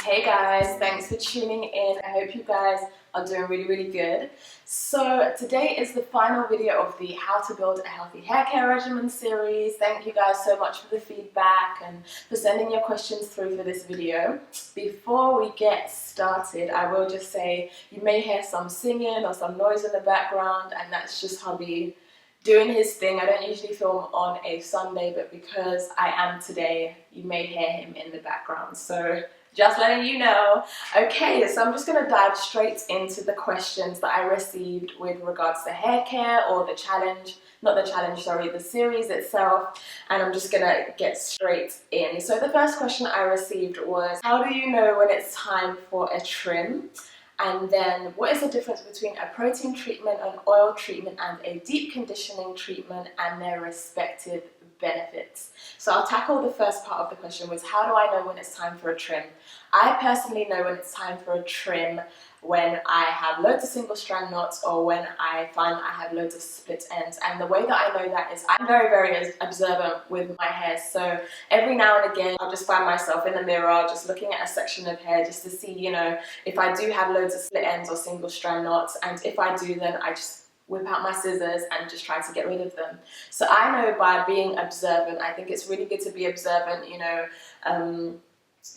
Hey guys, thanks for tuning in. I hope you guys are doing really good. So today is the final video of the How to Build a Healthy Hair Care Regimen series. Thank you guys so much for the feedback and for sending your questions through for this video. Before we get started, I will just say you may hear some singing or some noise in the background, and that's just hubby doing his thing. I don't usually film on a Sunday, but because I am today, you may hear him in the background. So just letting you know. Okay, so I'm just going to dive straight into the questions that I received with regards to hair care, or the challenge, not the challenge, sorry, the series itself, and I'm just going to get straight in. So the first question I received was, how do you know when it's time for a trim? And then, what is the difference between a protein treatment, an oil treatment, and a deep conditioning treatment, and their respective benefits? So I'll tackle the first part of the question, was how do I know when it's time for a trim? I personally know when it's time for a trim when I have loads of single strand knots, or when I find I have loads of split ends. And the way that I know that is I'm very observant with my hair. So every now and again I'll just find myself in the mirror just looking at a section of hair just to see, you know, if I do have loads of split ends or single strand knots, and if I do, then I just whip out my scissors and just try to get rid of them. So I know by being observant. I think it's really good to be observant, you know,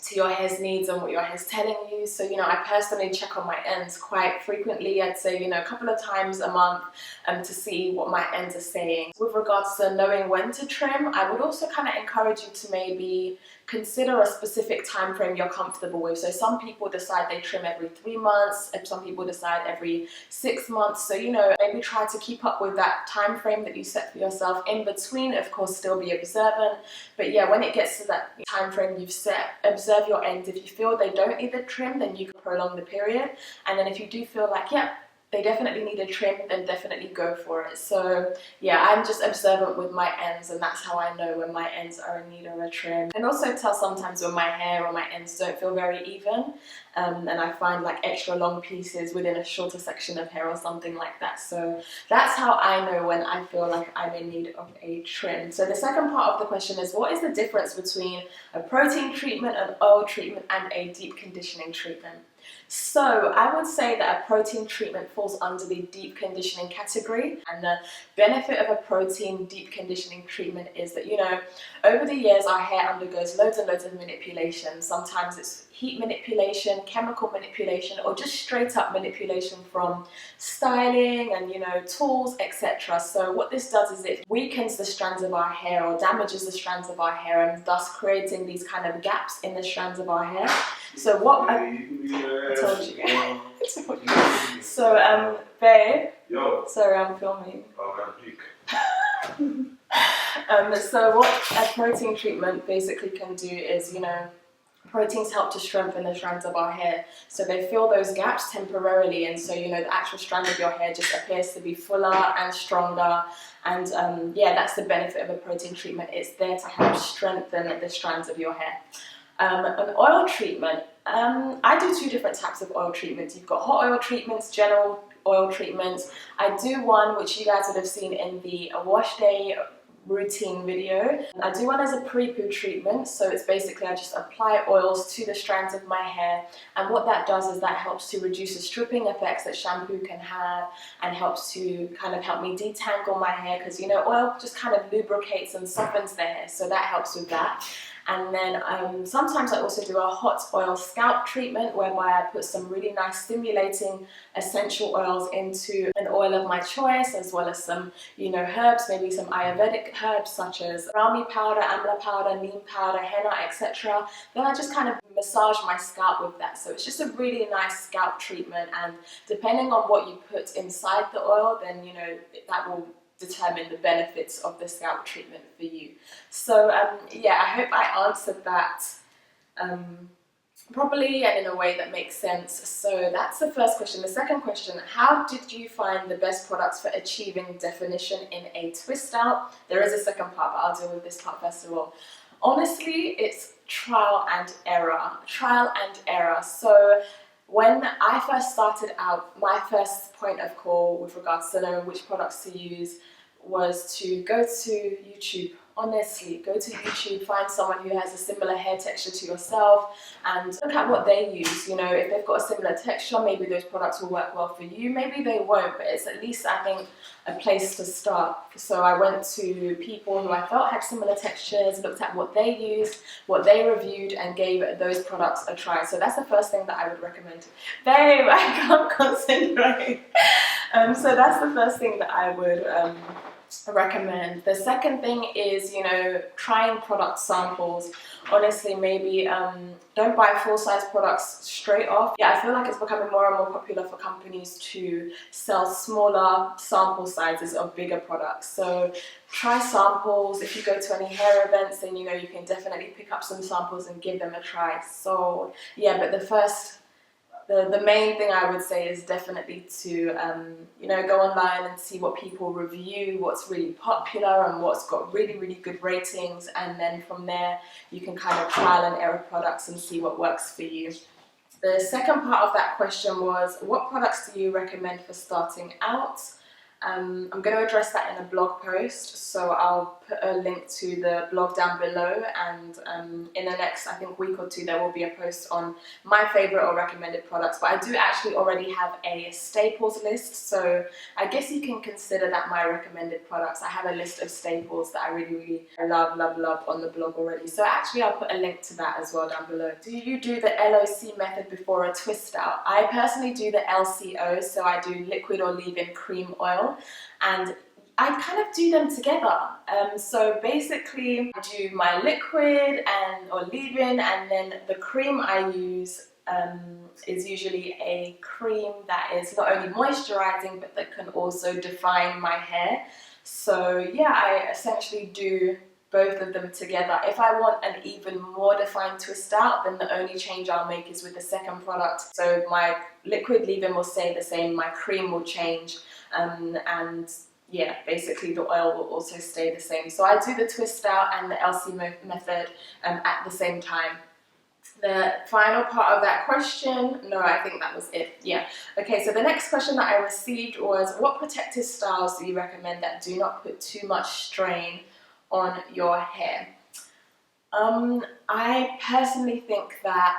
to your hair's needs and what your hair's telling you. So, you know, I personally check on my ends quite frequently. I'd say, you know, a couple of times a month to see what my ends are saying. With regards to knowing when to trim, I would also kind of encourage you to maybe consider a specific time frame you're comfortable with. So some people decide they trim every 3 months, and some people decide every 6 months. So, you know, maybe try to keep up with that time frame that you set for yourself. In between, of course, still be observant. But yeah, when it gets to that time frame you've set, observe your ends. If you feel they don't need the trim, then you can prolong the period. And then if you do feel like, yeah, they definitely need a trim, then definitely go for it. So yeah, I'm just observant with my ends, and that's how I know when my ends are in need of a trim. And also tell sometimes when my hair or my ends don't feel very even, and I find like extra long pieces within a shorter section of hair or something like that. So that's how I know when I feel like I'm in need of a trim. So the second part of the question is, what is the difference between a protein treatment, an oil treatment, and a deep conditioning treatment? So I would say that a protein treatment falls under the deep conditioning category, and the benefit of a protein deep conditioning treatment is that, you know, over the years our hair undergoes loads and loads of manipulation. Sometimes it's heat manipulation, chemical manipulation, or just straight up manipulation from styling and, you know, tools, etc. So what this does is it weakens the strands of our hair, or damages the strands of our hair, and thus creating these kind of gaps in the strands of our hair. So what I told you. So babe. Yo. Sorry, I'm filming. So what a protein treatment basically can do is, you know, proteins help to strengthen the strands of our hair. So they fill those gaps temporarily, and so, you know, the actual strand of your hair just appears to be fuller and stronger. And yeah, that's the benefit of a protein treatment. It's there to help strengthen the strands of your hair. An oil treatment, I do 2 different types of oil treatments. You've got hot oil treatments, general oil treatments. I do one which you guys would have seen in the wash day routine video. I do one as a pre-poo treatment, so it's basically I just apply oils to the strands of my hair, and what that does is that helps to reduce the stripping effects that shampoo can have, and helps to kind of help me detangle my hair, because, you know, oil just kind of lubricates and softens the hair, so that helps with that. And then sometimes I also do a hot oil scalp treatment, whereby I put some really nice stimulating essential oils into an oil of my choice, as well as some, you know, herbs, maybe some Ayurvedic herbs such as brahmi powder, amla powder, neem powder, henna, etc. Then I just kind of massage my scalp with that. So it's just a really nice scalp treatment, and depending on what you put inside the oil, then, you know, that will determine the benefits of the scalp treatment for you. So yeah, I hope I answered that properly and in a way that makes sense. So that's the first question. The second question, how did you find the best products for achieving definition in a twist out? There is a second part, but I'll deal with this part first of all. Honestly, it's trial and error. So when I first started out, my first point of call with regards to knowing which products to use was to go to YouTube. Honestly, go to YouTube, find someone who has a similar hair texture to yourself and look at what they use. You know, if they've got a similar texture, maybe those products will work well for you, maybe they won't, but it's at least, I think, a place to start. So I went to people who I felt had similar textures, looked at what they used, what they reviewed, and gave those products a try. So that's the first thing that I would recommend. Babe, I can't concentrate. So that's the first thing that I would recommend. The second thing is, you know, trying product samples. Honestly, maybe don't buy full-size products straight off. Yeah, I feel like it's becoming more and more popular for companies to sell smaller sample sizes of bigger products. So try samples. If you go to any hair events, then you know you can definitely pick up some samples and give them a try. So yeah, but the main thing I would say is definitely to, you know, go online and see what people review, what's really popular and what's got really, really good ratings. And then from there, you can kind of trial and error products and see what works for you. The second part of that question was, what products do you recommend for starting out? I'm going to address that in a blog post, so I'll put a link to the blog down below, and in the next, I think, week or two there will be a post on my favourite or recommended products. But I do actually already have a staples list, so I guess you can consider that my recommended products. I have a list of staples that I really, really love on the blog already, so actually I'll put a link to that as well down below. Do you do the LOC method before a twist out? I personally do the LCO, so I do liquid or leave-in cream oil. And I kind of do them together. So basically I do my liquid or leave-in, and then the cream I use is usually a cream that is not only moisturizing but that can also define my hair. So yeah, I essentially do both of them together. If I want an even more defined twist out, then the only change I'll make is with the second product. So my liquid leave-in will stay the same, my cream will change, and yeah, basically the oil will also stay the same. So I do the twist out and the LC method at the same time. The final part of that question, no, I think that was it. Yeah. Okay, so the next question that I received was, what protective styles do you recommend that do not put too much strain on your hair? I personally think that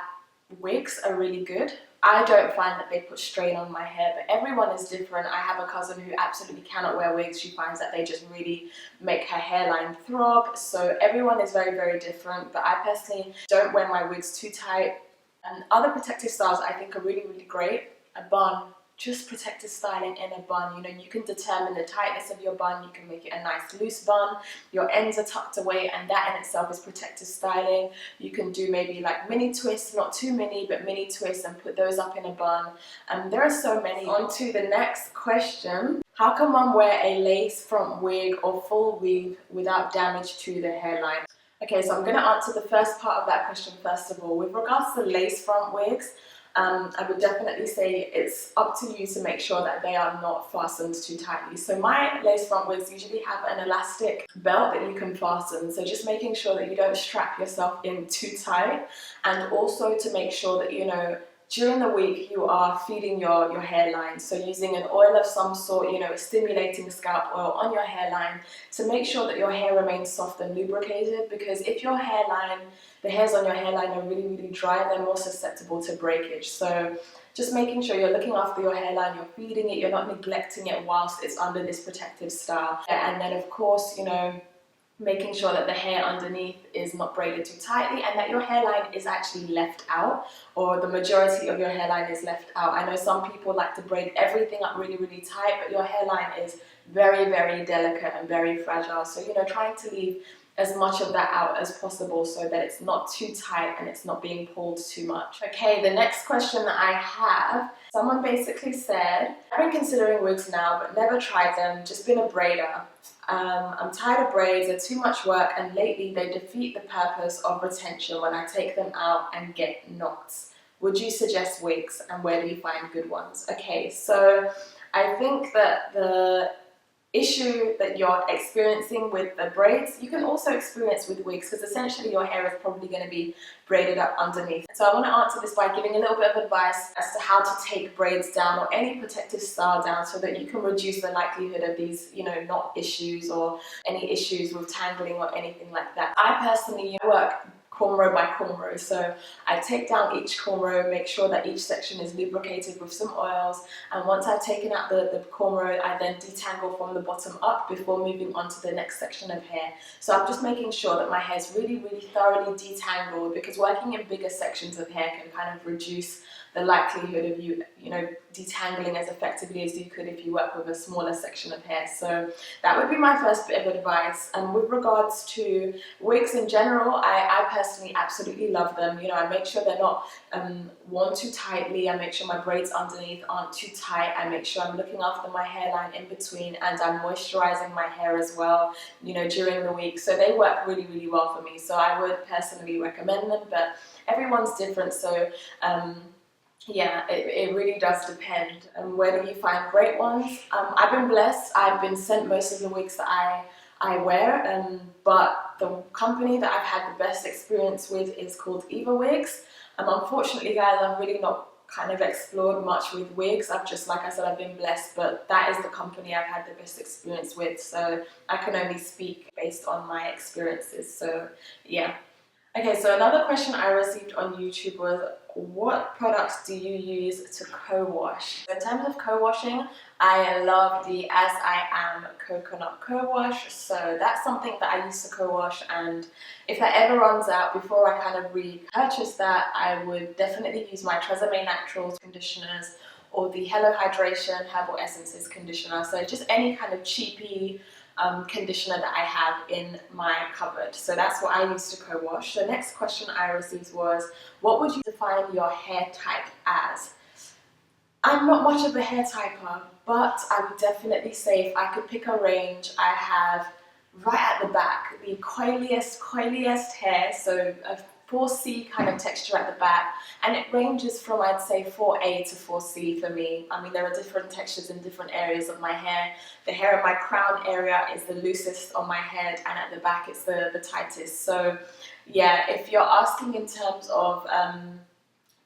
wigs are really good. I don't find that they put strain on my hair, but everyone is different. I have a cousin who absolutely cannot wear wigs. She finds that they just really make her hairline throb. So everyone is very, very different, but I personally don't wear my wigs too tight. And other protective styles I think are really, really great. A bun. Just protective styling in a bun. You know, you can determine the tightness of your bun, you can make it a nice loose bun, your ends are tucked away, and that in itself is protective styling. You can do maybe like mini twists, not too many, but mini twists, and put those up in a bun. There are so many. On to the next question. How can one wear a lace front wig or full weave without damage to the hairline? Okay, so I'm going to answer the first part of that question first of all. With regards to lace front wigs, I would definitely say it's up to you to make sure that they are not fastened too tightly. So my lace front wigs usually have an elastic belt that you can fasten. So just making sure that you don't strap yourself in too tight, and also to make sure that, you know, during the week you are feeding your hairline. So using an oil of some sort, you know, a stimulating scalp oil on your hairline to make sure that your hair remains soft and lubricated, because if your hairline, the hairs on your hairline are really, really dry, they're more susceptible to breakage. So just making sure you're looking after your hairline, you're feeding it, you're not neglecting it whilst it's under this protective style. And then of course, you know, making sure that the hair underneath is not braided too tightly and that your hairline is actually left out, or the majority of your hairline is left out. I know some people like to braid everything up really, really tight, but your hairline is very, very delicate and very fragile. So, you know, trying to leave as much of that out as possible so that it's not too tight and it's not being pulled too much. Okay, the next question that I have, someone basically said, I've been considering wigs now but never tried them, just been a braider. I'm tired of braids, they're too much work, and lately they defeat the purpose of retention when I take them out and get knots. Would you suggest wigs, and where do you find good ones? Okay, so I think that the issue that you're experiencing with the braids, you can also experience with wigs, because essentially your hair is probably going to be braided up underneath. So I want to answer this by giving a little bit of advice as to how to take braids down or any protective style down, so that you can reduce the likelihood of these, you know, knot issues or any issues with tangling or anything like that. I personally work cornrow by cornrow, so I take down each cornrow, make sure that each section is lubricated with some oils, and once I've taken out the cornrow, I then detangle from the bottom up before moving on to the next section of hair. So I'm just making sure that my hair is really thoroughly detangled, because working in bigger sections of hair can kind of reduce the likelihood of you know, detangling as effectively as you could if you work with a smaller section of hair. So that would be my first bit of advice. And with regards to wigs in general, I personally absolutely love them. You know, I make sure they're not worn too tightly. I make sure my braids underneath aren't too tight. I make sure I'm looking after my hairline in between, and I'm moisturizing my hair as well, you know, during the week. So they work really well for me. So I would personally recommend them, but everyone's different. So yeah, it really does depend on where do you find great ones. I've been blessed. I've been sent most of the wigs that I wear, but the company that I've had the best experience with is called Eva Wigs. Unfortunately, guys, I've really not kind of explored much with wigs. I've just, like I said, I've been blessed, but that is the company I've had the best experience with, so I can only speak based on my experiences. So yeah. Okay, so another question I received on YouTube was, what products do you use to co-wash? In terms of co-washing, I love the As I Am coconut co-wash. So that's something that I use to co-wash, and if that ever runs out before I kind of repurchase that, I would definitely use my Regimen Naturals conditioners or the Hello Hydration Herbal Essences conditioner. So just any kind of cheapy conditioner that I have in my cupboard. So that's what I use to co-wash. The next question I received was, what would you define your hair type as? I'm not much of a hair typer, but I would definitely say if I could pick a range, I have right at the back the coiliest hair, so a 4C kind of texture at the back, and it ranges from, I'd say, 4A to 4C for me. I mean, there are different textures in different areas of my hair. The hair in my crown area is the loosest on my head, and at the back it's the tightest. So yeah, if you're asking in terms of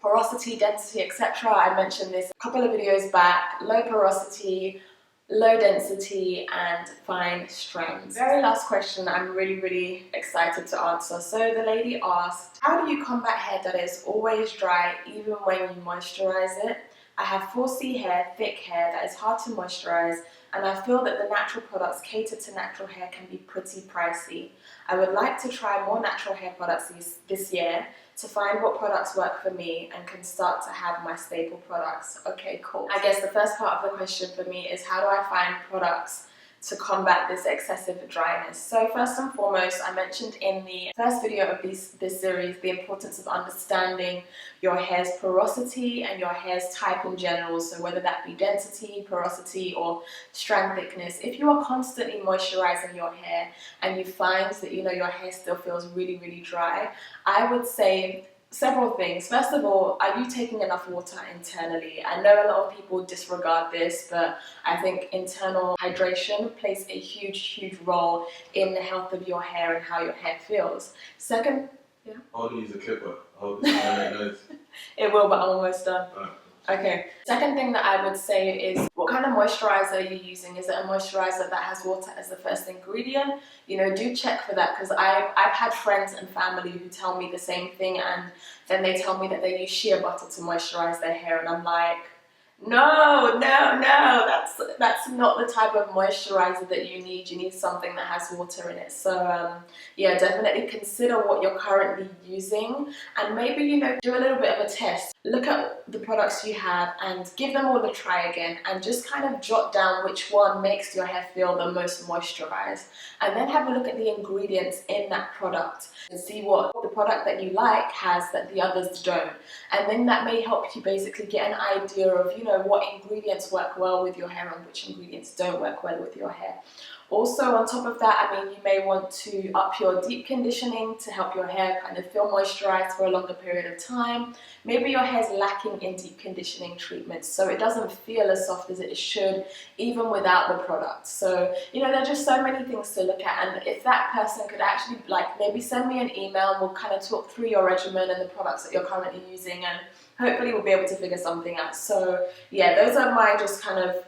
porosity, density, etc., I mentioned this a couple of videos back: low porosity, low density, and fine strands. Very last question I'm really excited to answer. So the lady asked, how do you combat hair that is always dry even when you moisturize it? I have 4C hair, thick hair that is hard to moisturize, and I feel that the natural products catered to natural hair can be pretty pricey. I would like to try more natural hair products this year to find what products work for me and can start to have my staple products. Okay, cool. I guess the first part of the question for me is, how do I find products to combat this excessive dryness? So first and foremost, I mentioned in the first video of this series the importance of understanding your hair's porosity and your hair's type in general. So whether that be density, porosity, or strand thickness. If you are constantly moisturizing your hair and you find that, you know, your hair still feels really dry, I would say several things. First of all, are you taking enough water internally? I know a lot of people disregard this, but I think internal hydration plays a huge role in the health of your hair and how your hair feels. Second, yeah? I want to use a clipper. I hope it's nice. It will, but I'm almost done. Right. Okay. Second thing that I would say is, what kind of moisturizer are you using? Is it a moisturizer that has water as the first ingredient? You know, do check for that, because I've had friends and family who tell me the same thing, and then they tell me that they use shea butter to moisturize their hair, and I'm like, no, that's not the type of moisturizer that you need. You need something that has water in it. So yeah, definitely consider what you're currently using, and maybe, you know, do a little bit of a test. Look at the products you have and give them all a try again, and just kind of jot down which one makes your hair feel the most moisturized, and then have a look at the ingredients in that product and see what the product that you like has that the others don't, and then that may help you basically get an idea of, you know, what ingredients work well with your hair and which ingredients don't work well with your hair. Also, on top of that, I mean, you may want to up your deep conditioning to help your hair kind of feel moisturized for a longer period of time. Maybe your hair's lacking in deep conditioning treatments, so it doesn't feel as soft as it should, even without the product. So, you know, there are just so many things to look at, and if that person could actually, like, maybe send me an email and we'll kind of talk through your regimen and the products that you're currently using, and hopefully we'll be able to figure something out. So, yeah, those are my just kind of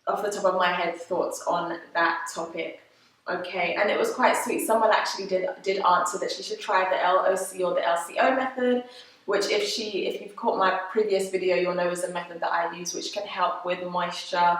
off the top of my head thoughts on that topic. Okay, and it was quite sweet. Someone actually did answer that she should try the LOC or the LCO method, which if you've caught my previous video, you'll know is a method that I use, which can help with moisture,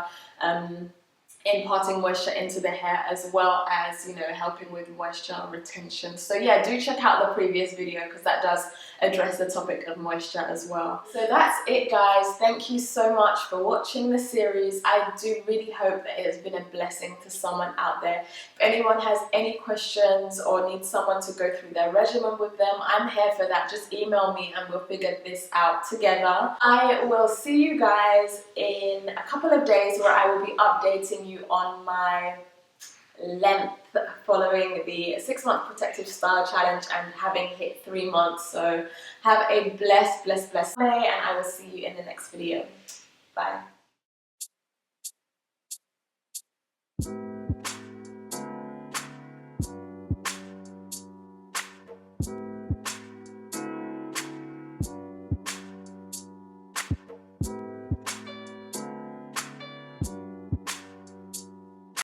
imparting moisture into the hair, as well as, you know, helping with moisture retention. So yeah, do check out the previous video because that does address the topic of moisture as well. So that's it, guys. Thank you so much for watching the series. I do really hope that it has been a blessing to someone out there. If anyone has any questions or needs someone to go through their regimen with them, I'm here for that. Just email me and we'll figure this out together. I will see you guys in a couple of days where I will be updating you on my length following the 6-month protective style challenge and having hit 3 months. So have a blessed day, and I will see you in the next video. Bye.